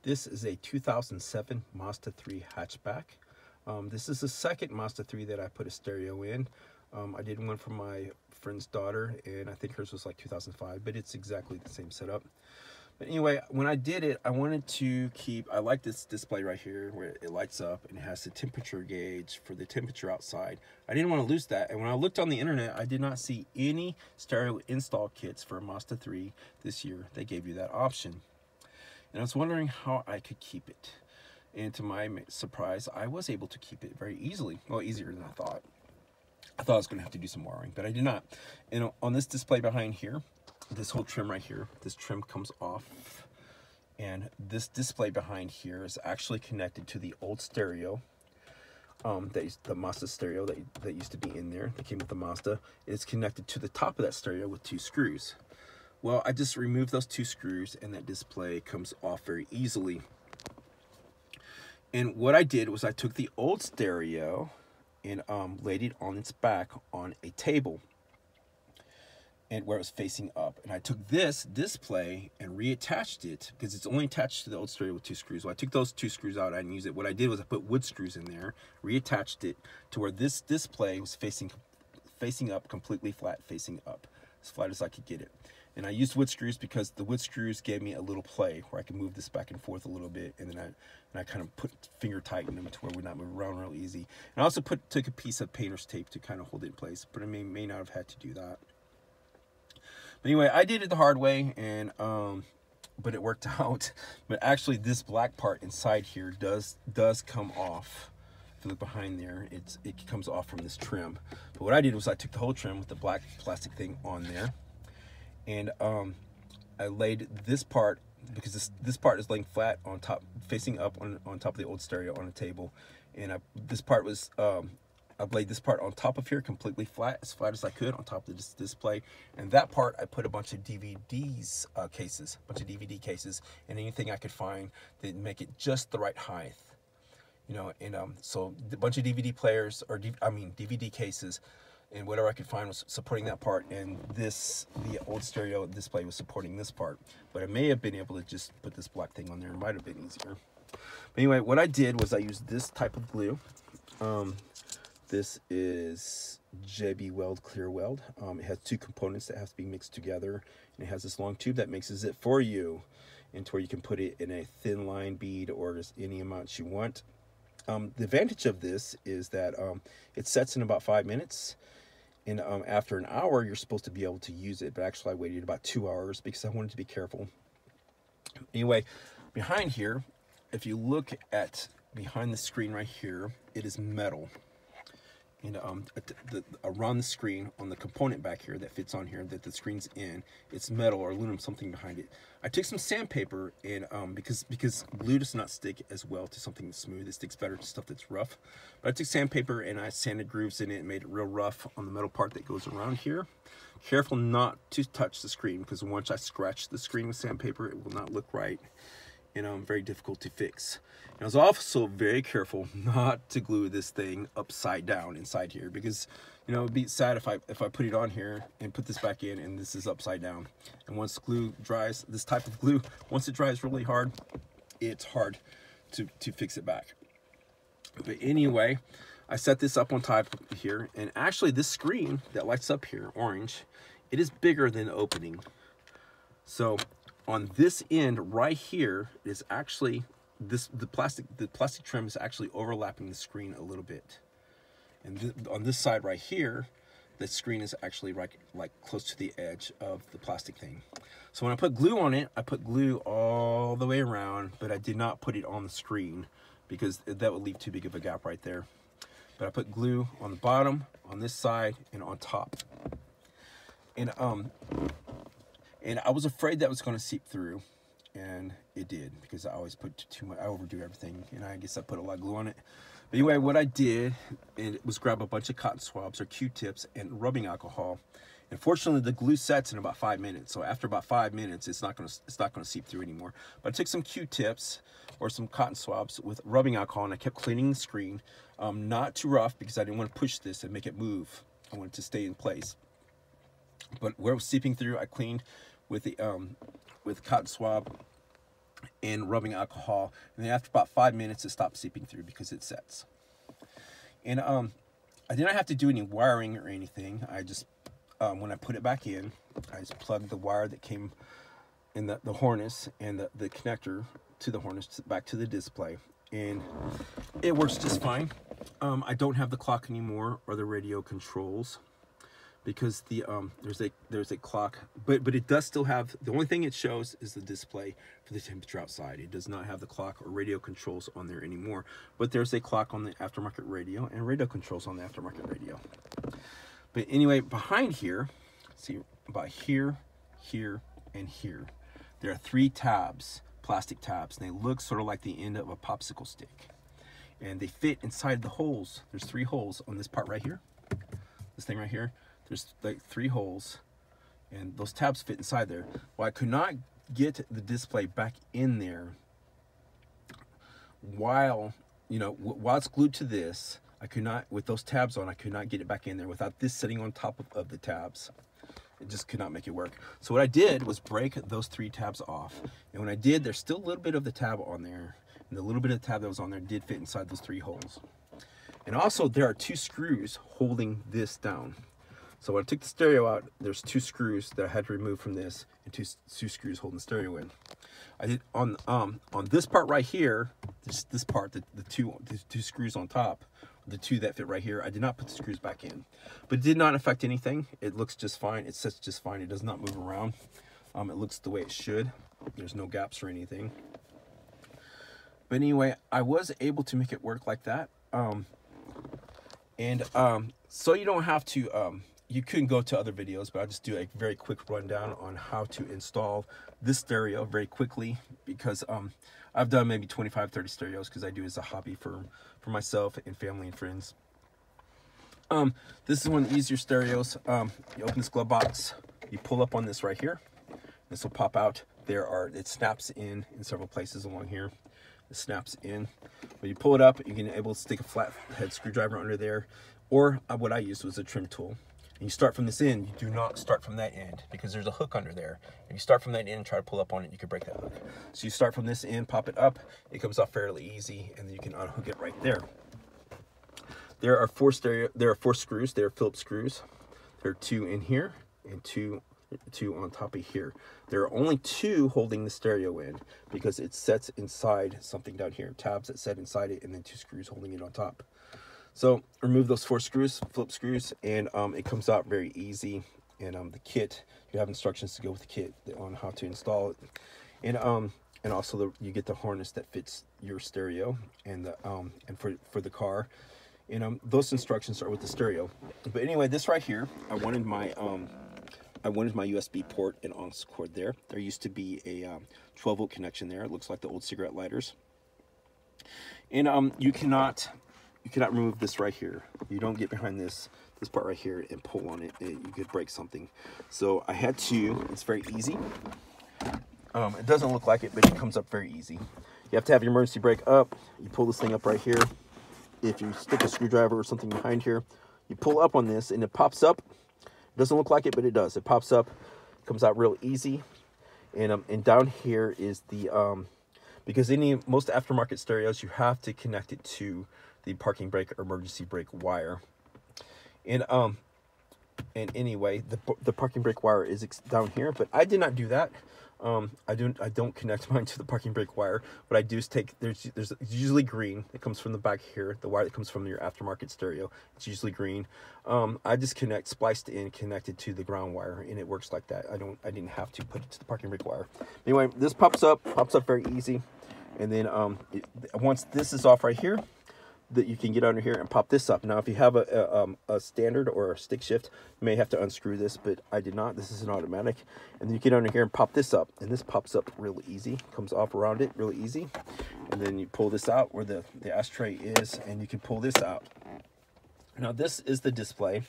This is a 2007 Mazda 3 hatchback. This is the second Mazda 3 that I put a stereo in. I did one for my friend's daughter, and I think hers was like 2005, but it's exactly the same setup. But anyway, when I did it, I wanted to keep, I like this display right here where it lights up and it has the temperature gauge for the temperature outside. I didn't want to lose that, and when I looked on the internet, I did not see any stereo install kits for a Mazda 3 this year. They gave you that option. And I was wondering how I could keep it. And to my surprise, I was able to keep it very easily. Well, easier than I thought. I thought I was going to have to do some wiring, but I did not. And on this display behind here, this whole trim right here, this trim comes off. And this display behind here is actually connected to the old stereo. The Mazda stereo that used to be in there, that came with the Mazda. It's connected to the top of that stereo with 2 screws. Well, I just removed those 2 screws and that display comes off very easily. And what I did was I took the old stereo and laid it on its back on a table, and where it was facing up. And I took this display and reattached it because it's only attached to the old stereo with 2 screws. So I took those 2 screws out. I didn't use it. What I did was I put wood screws in there, reattached it to where this display was facing up, completely flat, facing up, as flat as I could get it. And I used wood screws because the wood screws gave me a little play where I could move this back and forth a little bit, and then I kind of finger tightened them to where we're not moving around real easy. And I also took a piece of painter's tape to kind of hold it in place, but I may not have had to do that. But anyway, I did it the hard way, and but it worked out. But actually, this black part inside here does come off. If you look behind there, it comes off from this trim. But what I did was I took the whole trim with the black plastic thing on there. And I laid this part, because this part is laying flat on top, facing up on top of the old stereo on a table. And this part was, I've laid this part on top of here completely flat as I could on top of this display. And that part, I put a bunch of DVD cases, and anything I could find that make it just the right height. You know, and so a bunch of DVD players, or DVD cases, and whatever I could find was supporting that part, and the old stereo display was supporting this part. But I may have been able to just put this black thing on there. It might have been easier. But anyway, what I did was I used this type of glue. This is JB Weld Clear Weld. It has 2 components that have to be mixed together, and it has this long tube that mixes it for you, and to where you can put it in a thin line bead or just any amount you want. The advantage of this is that it sets in about 5 minutes. And after an hour, you're supposed to be able to use it. But actually, I waited about 2 hours because I wanted to be careful. Anyway, behind here, if you look at behind the screen right here, it is metal. And around the screen, on the component back here that fits on here, that the screen's in, it's metal or aluminum, something behind it. I took some sandpaper, and because glue does not stick as well to something that's smooth. It sticks better to stuff that's rough. But I took sandpaper and I sanded grooves in it and made it real rough on the metal part that goes around here. Careful not to touch the screen, because once I scratch the screen with sandpaper, it will not look right, and very difficult to fix. And I was also very careful not to glue this thing upside down inside here, because it'd be sad if I put it on here and put this back in and this is upside down. And once glue dries, this type of glue, once it dries really hard, it's hard to fix it back. But anyway, I set this up on top here, and actually this screen that lights up here, orange, it is bigger than the opening. So on this end right here is actually the plastic trim is actually overlapping the screen a little bit. And on this side right here, the screen is actually like close to the edge of the plastic thing. So when I put glue on it, I put glue all the way around, but I did not put it on the screen because that would leave too big of a gap right there. But I put glue on the bottom, on this side, and on top. And I was afraid that was going to seep through, and it did, because I always put too much. I overdo everything, and I guess I put a lot of glue on it. But anyway, what I did was grab a bunch of cotton swabs or Q-tips and rubbing alcohol. And fortunately, the glue sets in about 5 minutes. So after about 5 minutes, it's not going to seep through anymore. But I took some Q-tips or some cotton swabs with rubbing alcohol, and I kept cleaning the screen, not too rough, because I didn't want to push this and make it move. I wanted it to stay in place. But where it was seeping through, I cleaned with the with cotton swab and rubbing alcohol, and then after about 5 minutes it stops seeping through because it sets. And I did not have to do any wiring or anything. I just when I put it back in, I just plugged the wire that came in the harness and the connector to the harness back to the display, and it works just fine. I don't have the clock anymore or the radio controls because the there's a clock, but it does still have, the only thing it shows is the display for the temperature outside. It does not have the clock or radio controls on there anymore, but there's a clock on the aftermarket radio and radio controls on the aftermarket radio. But anyway, behind here, see about here, here, and here, there are 3 tabs, plastic tabs, and they look sort of like the end of a popsicle stick, and they fit inside the holes. There's 3 holes on this part right here, this thing right here. There's like 3 holes, and those tabs fit inside there. Well, I could not get the display back in there while, you know, while it's glued to this. I could not, with those tabs on, I could not get it back in there without this sitting on top of the tabs. It just could not make it work. So what I did was break those 3 tabs off. And when I did, there's still a little bit of the tab on there. And the little bit of the tab that was on there did fit inside those 3 holes. And also there are 2 screws holding this down. So when I took the stereo out, there's 2 screws that I had to remove from this, and two screws holding the stereo in. I did on this part right here, this part, the two screws on top, the 2 that fit right here, I did not put the screws back in. But it did not affect anything. It looks just fine. It sits just fine. It does not move around. It looks the way it should. There's no gaps or anything. But anyway, I was able to make it work like that. So you don't have to, you couldn't go to other videos, but I'll just do a very quick rundown on how to install this stereo very quickly, because I've done maybe 25-30 stereos because I do it as a hobby for myself and family and friends. This is one of the easier stereos. You open this glove box, you pull up on this right here, this will pop out. It snaps in several places along here. It snaps in. When you pull it up, you can able to stick a flat head screwdriver under there, or what I used was a trim tool. And you start from this end. You do not start from that end because there's a hook under there. If you start from that end and try to pull up on it, you could break that hook. So you start from this end, pop it up, it comes off fairly easy, and then you can unhook it right there. There are 4 screws. They are Phillips screws. There are 2 in here and two on top of here. There are only 2 holding the stereo in because it sets inside something down here. Tabs that set inside it, and then 2 screws holding it on top. So remove those 4 screws, Phillips screws, and it comes out very easy. And the kit, you have instructions to go with the kit on how to install it. And also you get the harness that fits your stereo and for the car. And those instructions are with the stereo. But anyway, this right here, I wanted my USB port and aux cord there. There used to be a 12-volt connection there. It looks like the old cigarette lighters. And you cannot remove this right here. You don't get behind this part right here and pull on it. You could break something. So I had to. It's very easy. It doesn't look like it, but it comes up very easy. You have to have your emergency brake up. You pull this thing up right here. If you stick a screwdriver or something behind here, you pull up on this and it pops up. It doesn't look like it, but it does. It pops up, comes out real easy. And down here is the because most aftermarket stereos, you have to connect it to the parking brake or emergency brake wire. And anyway, the parking brake wire is down here, but I did not do that. I don't connect mine to the parking brake wire. What I do is there's usually green. It comes from the back here. The wire that comes from your aftermarket stereo, it's usually green. I just spliced it in, connected to the ground wire, and it works like that. I didn't have to put it to the parking brake wire. Anyway, this pops up very easy. And then once this is off right here, that you can get under here and pop this up. Now, if you have a standard or a stick shift, you may have to unscrew this, but I did not. This is an automatic. And then you get under here and pop this up, and this pops up really easy. Comes off around it really easy. And then you pull this out where the ashtray is, and you can pull this out. Now, this is the display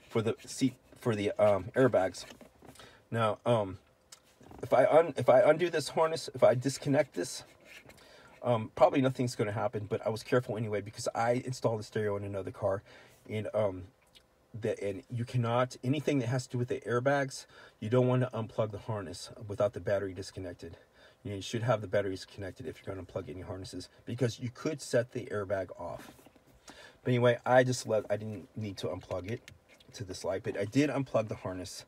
for the seat for the airbags. Now, if I undo this harness, if I disconnect this, probably nothing's going to happen, but I was careful anyway because I installed the stereo in another car, and you cannot, anything that has to do with the airbags, you don't want to unplug the harness without the battery disconnected. You should have the batteries connected if you're going to unplug any harnesses, because you could set the airbag off. But anyway, I didn't need to unplug it to this light, but I did unplug the harness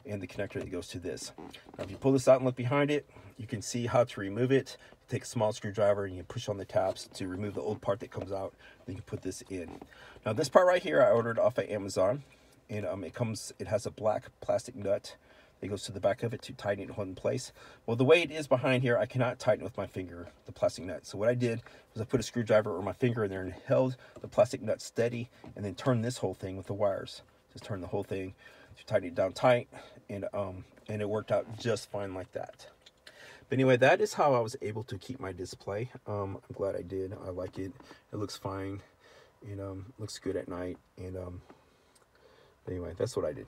and the connector that goes to this. Now, if you pull this out and look behind it, you can see how to remove it. You take a small screwdriver and you push on the tabs to remove the old part that comes out. Then you can put this in. Now, this part right here, I ordered off of Amazon, and it has a black plastic nut that goes to the back of it to tighten it and hold in place. Well, the way it is behind here, I cannot tighten with my finger the plastic nut. So what I did was I put a screwdriver or my finger in there and held the plastic nut steady, and then turned this whole thing with the wires. Just turn the whole thing to tighten it down tight, and it worked out just fine like that. But anyway, that is how I was able to keep my display. I'm glad I did. I like it. It looks fine, and looks good at night. And anyway, that's what I did.